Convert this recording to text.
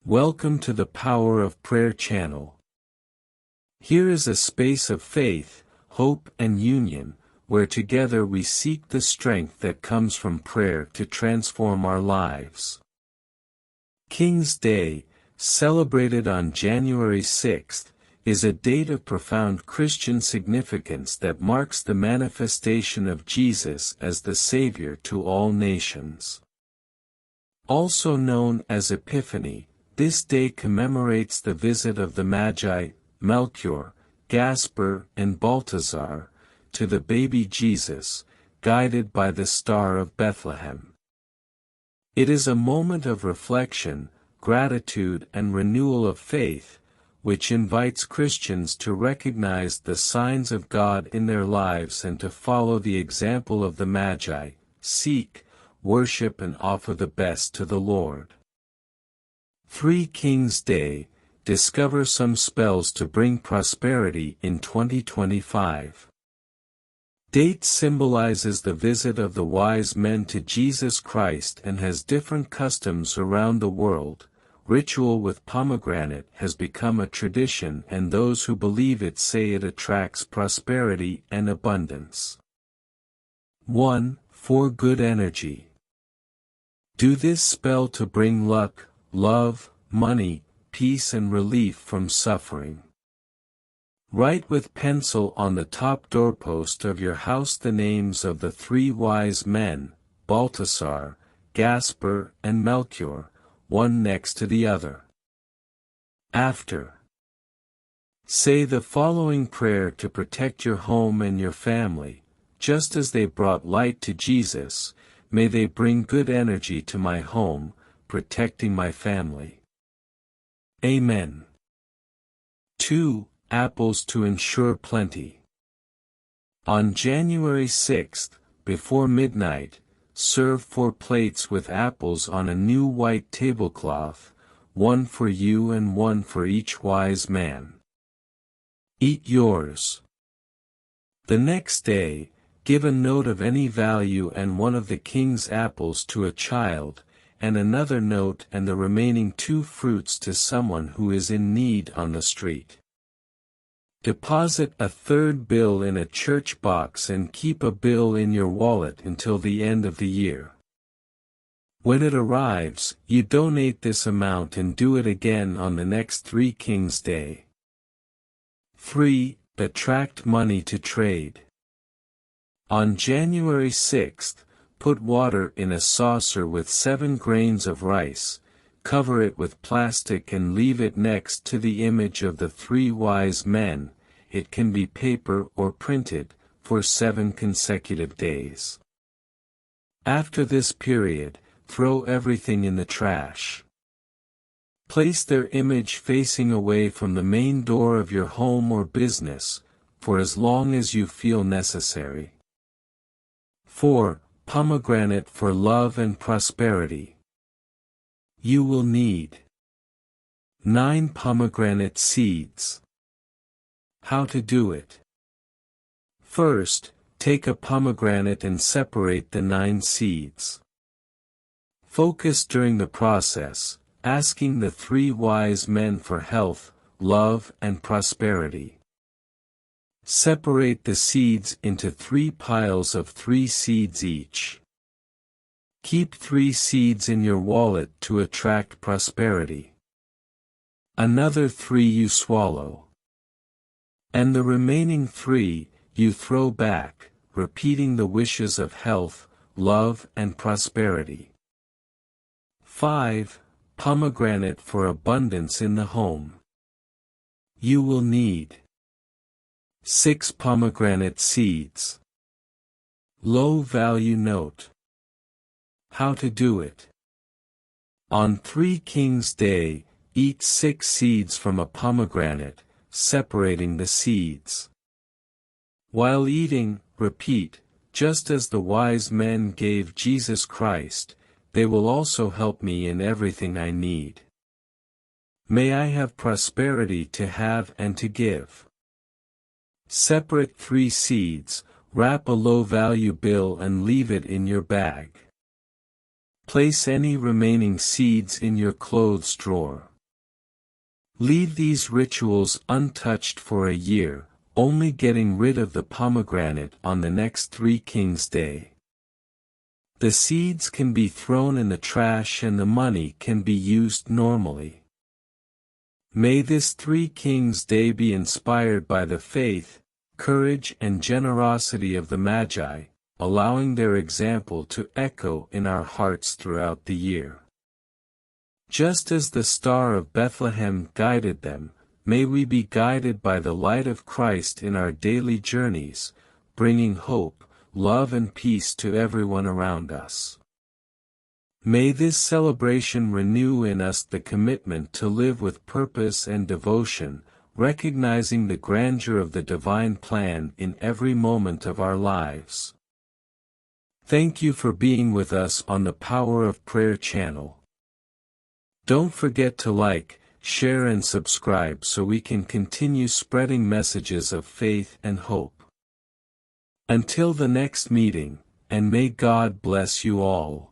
Welcome to the Power of Prayer channel. Here is a space of faith, hope and union, where together we seek the strength that comes from prayer to transform our lives. King's Day, celebrated on January 6th, is a date of profound Christian significance that marks the manifestation of Jesus as the Savior to all nations. Also known as Epiphany, this day commemorates the visit of the Magi, Melchior, Gaspar and Balthazar, to the baby Jesus, guided by the star of Bethlehem. It is a moment of reflection, gratitude and renewal of faith, which invites Christians to recognize the signs of God in their lives and to follow the example of the Magi, seek, worship and offer the best to the Lord. 3 Kings Day, discover some spells to bring prosperity in 2025. Date symbolizes the visit of the wise men to Jesus Christ and has different customs around the world. Ritual with pomegranate has become a tradition, and those who believe it say it attracts prosperity and abundance. 1. For good energy. Do this spell to bring luck, love, money, peace and relief from suffering. Write with pencil on the top doorpost of your house the names of the 3 wise men, Balthazar, Gaspar and Melchior, one next to the other. After. Say the following prayer to protect your home and your family. Just as they brought light to Jesus, may they bring good energy to my home, protecting my family. Amen. 2. Apples to ensure plenty. On January 6th, before midnight, serve 4 plates with apples on a new white tablecloth, 1 for you and 1 for each wise man. Eat yours. The next day, give a note of any value and 1 of the king's apples to a child, and another note and the remaining 2 fruits to someone who is in need on the street. Deposit a 3rd bill in a church box and keep a bill in your wallet until the end of the year. When it arrives, you donate this amount and do it again on the next 3 Kings Day. 3. Attract money to trade. On January 6th, put water in a saucer with 7 grains of rice, cover it with plastic and leave it next to the image of the 3 wise men, it can be paper or printed, for 7 consecutive days. After this period, throw everything in the trash. Place their image facing away from the main door of your home or business, for as long as you feel necessary. 4. Pomegranate for love and prosperity. You will need 9 pomegranate seeds. How to do it? First, take a pomegranate and separate the 9 seeds. Focus during the process, asking the 3 wise men for health, love and prosperity. Separate the seeds into 3 piles of 3 seeds each. Keep 3 seeds in your wallet to attract prosperity. Another 3 you swallow. And the remaining 3, you throw back, repeating the wishes of health, love and prosperity. 5. Pomegranate for abundance in the home. You will need 6 pomegranate seeds. Low value note. How to do it? On 3 Kings Day, eat 6 seeds from a pomegranate, separating the seeds. While eating, repeat, just as the wise men gave Jesus Christ, they will also help me in everything I need. May I have prosperity to have and to give. Separate 3 seeds, wrap a low-value bill and leave it in your bag. Place any remaining seeds in your clothes drawer. Leave these rituals untouched for a year, only getting rid of the pomegranate on the next Three Kings Day. The seeds can be thrown in the trash and the money can be used normally. May this Three Kings Day be inspired by the faith, courage and generosity of the Magi, allowing their example to echo in our hearts throughout the year. Just as the Star of Bethlehem guided them, may we be guided by the light of Christ in our daily journeys, bringing hope, love and peace to everyone around us. May this celebration renew in us the commitment to live with purpose and devotion, recognizing the grandeur of the divine plan in every moment of our lives. Thank you for being with us on the Power of Prayer channel. Don't forget to like, share and subscribe so we can continue spreading messages of faith and hope. Until the next meeting, and may God bless you all.